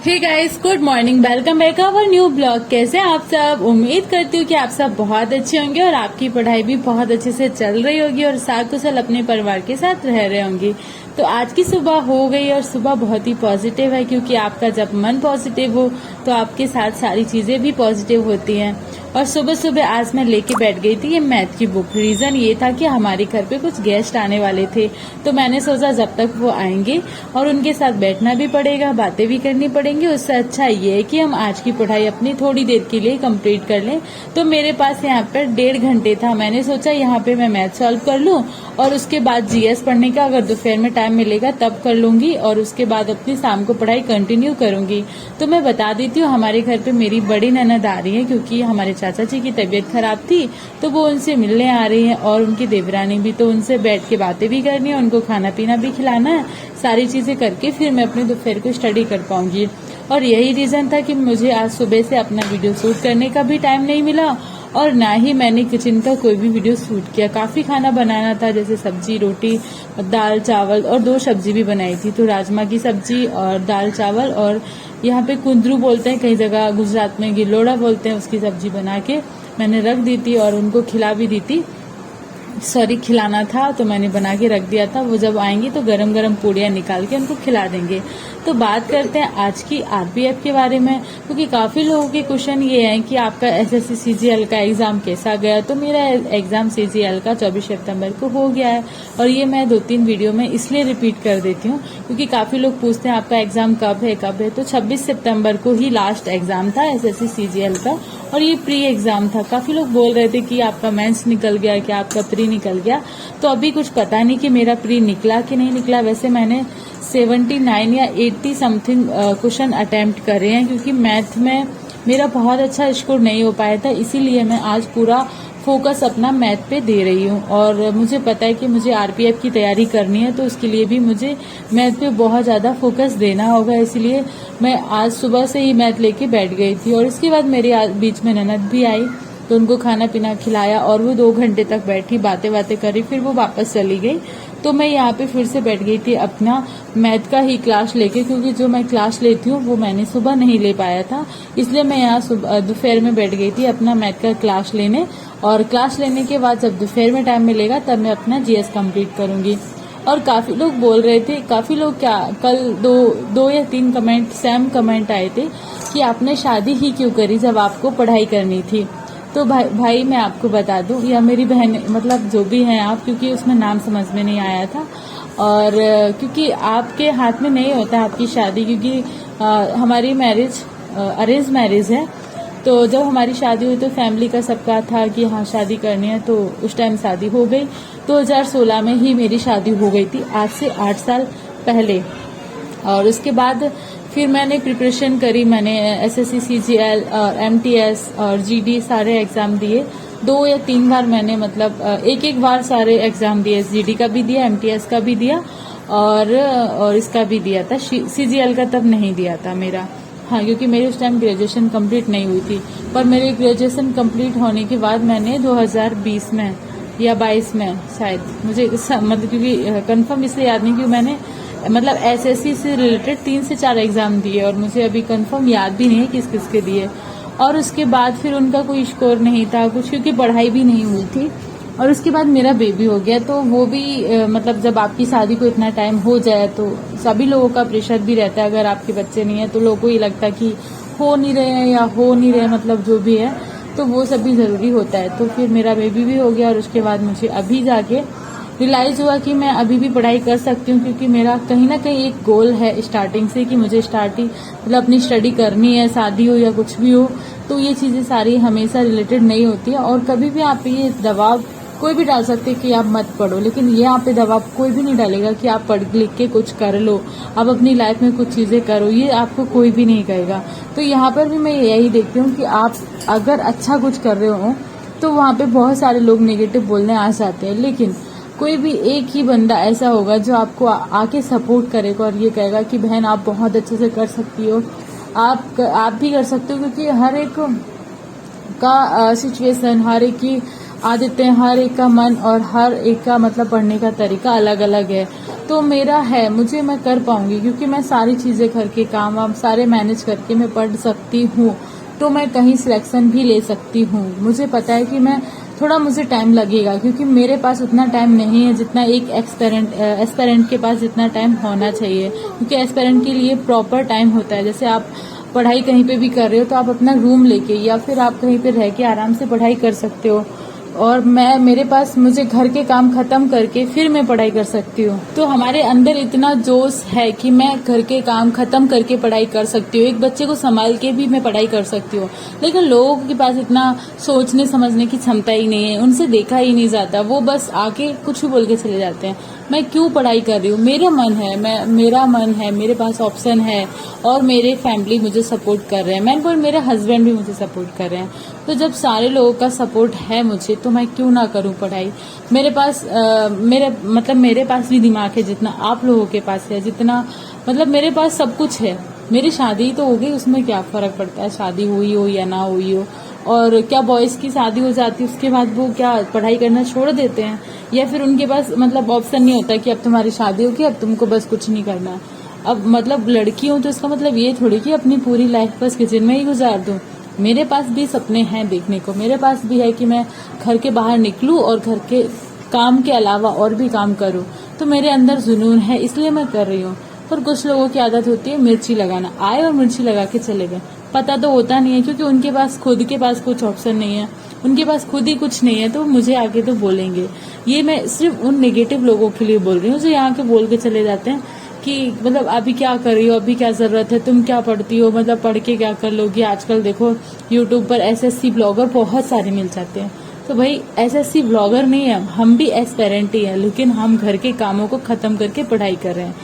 Hey guys, good morning. Welcome back our new blog. कैसे हैं आप सब? उम्मीद करती हूँ कि आप सब बहुत अच्छे होंगे और आपकी पढ़ाई भी बहुत अच्छे से चल रही होगी और साथ कुशल अपने परिवार के साथ रह रहे होंगे। तो आज की सुबह हो गई और सुबह बहुत ही पॉजिटिव है, क्योंकि आपका जब मन पॉजिटिव हो तो आपके साथ सारी चीजें भी पॉजिटिव होती हैं। और सुबह सुबह आज मैं लेके बैठ गई थी ये मैथ की बुक। रीजन ये था कि हमारे घर पे कुछ गेस्ट आने वाले थे, तो मैंने सोचा जब तक वो आएंगे और उनके साथ बैठना भी पड़ेगा, बातें भी करनी पड़ेंगी, उससे अच्छा ये है कि हम आज की पढ़ाई अपनी थोड़ी देर के लिए कंप्लीट कर लें। तो मेरे पास यहाँ पर 1.5 घंटे था। मैंने सोचा यहाँ पे मैं मैथ सॉल्व कर लूँ और उसके बाद जीएस पढ़ने का अगर दोपहर में टाइम मिलेगा तब कर लूंगी और उसके बाद अपनी शाम को पढ़ाई कंटिन्यू करूंगी। तो मैं बता देती हूँ, हमारे घर पे मेरी बड़ी ननद आ रही है, क्योंकि हमारे चाचा जी की तबीयत खराब थी तो वो उनसे मिलने आ रही है और उनकी देवरानी भी। तो उनसे बैठ के बातें भी करनी है, उनको खाना पीना भी खिलाना है। सारी चीजें करके फिर मैं अपने दोपहर को स्टडी कर पाऊंगी। और यही रीजन था कि मुझे आज सुबह से अपना वीडियो शूट करने का भी टाइम नहीं मिला और ना ही मैंने किचन का कोई भी वीडियो शूट किया। काफी खाना बनाना था, जैसे सब्जी, रोटी, दाल, चावल और 2 सब्जी भी बनाई थी। तो राजमा की सब्जी और दाल चावल, और यहाँ पे कुंदरू बोलते हैं, कई जगह गुजरात में गिलोड़ा बोलते हैं, उसकी सब्जी बना के मैंने रख दी थी और उनको खिला भी दी थी। खिलाना था तो मैंने बना के रख दिया था। वो जब आएंगी तो गरम गरम पूड़ियाँ निकाल के उनको खिला देंगे। तो बात करते हैं आज की आरपीएफ के बारे में, क्योंकि काफी लोगों के क्वेश्चन ये हैं कि आपका एसएससी सीजीएल का एग्जाम कैसा गया। तो मेरा एग्जाम सीजीएल का 24 सितंबर को हो गया है और ये मैं 2-3 वीडियो में इसलिए रिपीट कर देती हूँ क्योंकि काफी लोग पूछते हैं आपका एग्जाम कब है। तो 26 सितंबर को ही लास्ट एग्जाम था एसएससी सीजीएल का और ये प्री एग्जाम था। काफी लोग बोल रहे थे कि आपका मेंस निकल गया, कि आपका प्री निकल गया। तो अभी कुछ पता नहीं कि मेरा प्री निकला कि नहीं निकला। वैसे मैंने 79 या 80 समथिंग क्वेश्चन अटेम्प्ट करे हैं, क्योंकि मैथ में मेरा बहुत अच्छा स्कोर नहीं हो पाया था, इसीलिए मैं आज पूरा फोकस अपना मैथ पे दे रही हूँ। और मुझे पता है कि मुझे आरपीएफ की तैयारी करनी है, तो उसके लिए भी मुझे मैथ पे बहुत ज्यादा फोकस देना होगा। इसलिए मैं आज सुबह से ही मैथ लेके बैठ गई थी। और इसके बाद मेरे बीच में ननद भी आई, तो उनको खाना पीना खिलाया और वो 2 घंटे तक बैठी, बातें करी, फिर वो वापस चली गई। तो मैं यहाँ पे फिर से बैठ गई थी अपना मैथ का ही क्लास लेके, क्योंकि जो मैं क्लास लेती हूँ वो मैंने सुबह नहीं ले पाया था, इसलिए मैं यहाँ दोपहर में बैठ गई थी अपना मैथ का क्लास लेने। और क्लास लेने के बाद जब दोपहर में टाइम मिलेगा तब मैं अपना जीएस कंप्लीट करूंगी। और काफी लोग बोल रहे थे, काफी लोग क्या, कल दो या 3 कमेंट सेम कमेंट आए थे कि आपने शादी ही क्यों करी जब आपको पढ़ाई करनी थी। तो भाई मैं आपको बता दूं, या मेरी बहन, मतलब जो भी हैं आप, क्योंकि उसमें नाम समझ में नहीं आया था और क्योंकि आपके हाथ में नहीं होता आपकी शादी, क्योंकि हमारी मैरिज अरेंज मैरिज है। तो जब हमारी शादी हुई तो फैमिली का सबका था कि हाँ शादी करनी है, तो उस टाइम शादी हो गई। 2016 में ही मेरी शादी हो गई थी, आज से 8 साल पहले। और उसके बाद फिर मैंने प्रिपरेशन करी, मैंने एसएससी सीजीएल और एमटीएस और जीडी सारे एग्जाम दिए। 2 या 3 बार मैंने, मतलब एक बार सारे एग्जाम दिए। जीडी का भी दिया, एमटीएस का भी दिया और इसका भी दिया था। सीजीएल का तब नहीं दिया था मेरा, हाँ, क्योंकि मेरी उस टाइम ग्रेजुएशन कंप्लीट नहीं हुई थी। पर मेरी ग्रेजुएशन कंप्लीट होने के बाद मैंने 2020 में या 22 में शायद, मुझे मतलब क्योंकि कंफर्म इसलिए याद नहीं, क्योंकि मैंने मतलब एसएससी से रिलेटेड 3 से 4 एग्जाम दिए और मुझे अभी कंफर्म याद भी नहीं है किस किस के दिए। और उसके बाद फिर उनका कोई स्कोर नहीं था कुछ, क्योंकि पढ़ाई भी नहीं हुई थी। और उसके बाद मेरा बेबी हो गया, तो वो भी मतलब जब आपकी शादी को इतना टाइम हो जाए तो सभी लोगों का प्रेशर भी रहता है। अगर आपके बच्चे नहीं है तो लोगों को ये लगता है कि हो नहीं रहे हैं या हो नहीं रहे, मतलब जो भी है, तो वो सब भी जरूरी होता है। तो फिर मेरा बेबी भी हो गया और उसके बाद मुझे अभी जाके रियलाइज हुआ कि मैं अभी भी पढ़ाई कर सकती हूँ, क्योंकि मेरा कहीं ना कहीं एक गोल है स्टार्टिंग से कि मुझे मतलब अपनी स्टडी करनी है, शादी हो या कुछ भी हो। तो ये चीजें सारी हमेशा रिलेटेड नहीं होती है और कभी भी आप ये दबाव कोई भी डाल सकते कि आप मत पढ़ो, लेकिन ये यहाँ पे दबाव कोई भी नहीं डालेगा कि आप पढ़ लिख के कुछ कर लो, आप अपनी लाइफ में कुछ चीजें करो, ये आपको कोई भी नहीं कहेगा। तो यहाँ पर भी मैं यही देखती हूँ कि आप अगर अच्छा कुछ कर रहे हो तो वहाँ पे बहुत सारे लोग नेगेटिव बोलने आ जाते हैं, लेकिन कोई भी एक ही बंदा ऐसा होगा जो आपको आके सपोर्ट करेगा और ये कहेगा कि बहन आप बहुत अच्छे से कर सकती हो, आप भी कर सकते हो। क्योंकि हर एक का सिचुएशन, हर एक की आदतें, हर एक का मन और हर एक का मतलब पढ़ने का तरीका अलग अलग है। तो मेरा है, मैं कर पाऊंगी क्योंकि मैं सारी चीज़ें घर के काम वाम सारे मैनेज करके मैं पढ़ सकती हूँ। तो मैं कहीं सिलेक्शन भी ले सकती हूँ। मुझे पता है कि मुझे टाइम लगेगा क्योंकि मेरे पास उतना टाइम नहीं है जितना एक एस्पेरेंट के पास जितना टाइम होना चाहिए, क्योंकि एस्पेरेंट के लिए प्रॉपर टाइम होता है। जैसे आप पढ़ाई कहीं पे भी कर रहे हो तो आप अपना रूम लेके या फिर आप कहीं पे रह के आराम से पढ़ाई कर सकते हो, और मुझे घर के काम खत्म करके फिर मैं पढ़ाई कर सकती हूँ। तो हमारे अंदर इतना जोश है कि मैं घर के काम खत्म करके पढ़ाई कर सकती हूँ, एक बच्चे को संभाल के भी मैं पढ़ाई कर सकती हूँ। लेकिन लोगों के पास इतना सोचने समझने की क्षमता ही नहीं है, उनसे देखा ही नहीं जाता, वो बस आके कुछ भी बोल के चले जाते हैं। मैं क्यों पढ़ाई कर रही हूँ? मेरा मन है, मेरे पास ऑप्शन है और मेरे फैमिली मुझे सपोर्ट कर रहे हैं, मेरे हस्बैंड भी मुझे सपोर्ट कर रहे हैं। तो जब सारे लोगों का सपोर्ट है मुझे, तो मैं क्यों ना करूँ पढ़ाई। मेरे पास भी दिमाग है जितना आप लोगों के पास है, मेरे पास सब कुछ है। मेरी शादी तो हो गई, उसमें क्या फर्क पड़ता है, शादी हुई हो या ना हुई हो। और क्या बॉयज़ की शादी हो जाती है उसके बाद वो क्या पढ़ाई करना छोड़ देते हैं, या फिर उनके पास ऑप्शन नहीं होता कि अब तुम्हारी शादी होगी, अब तुमको बस कुछ नहीं करना है। अब लड़की हूँ तो इसका मतलब ये थोड़ी कि अपनी पूरी लाइफ बस किचन में ही गुजार दूँ। मेरे पास भी सपने हैं देखने को, मेरे पास भी है कि मैं घर के बाहर निकलूं और घर के काम के अलावा और भी काम करूं। तो मेरे अंदर जुनून है, इसलिए मैं कर रही हूँ। पर कुछ लोगों की आदत होती है मिर्ची लगाना, आए और मिर्ची लगा के चले गए। पता तो होता नहीं है क्योंकि उनके पास खुद के पास कुछ ऑप्शन नहीं है, उनके पास खुद ही कुछ नहीं है, तो मुझे आगे तो बोलेंगे। ये मैं सिर्फ उन नेगेटिव लोगों के लिए बोल रही हूँ जो यहाँ के बोल के चले जाते हैं कि अभी क्या कर रही हो, अभी क्या जरूरत है, तुम क्या पढ़ती हो, पढ़ के क्या कर लोगी। आजकल देखो यूट्यूब पर एसएससी ब्लॉगर बहुत सारे मिल जाते हैं। तो भाई एसएससी ब्लॉगर नहीं है, हम भी एस्पेरेंट ही है, लेकिन हम घर के कामों को खत्म करके पढ़ाई कर रहे हैं।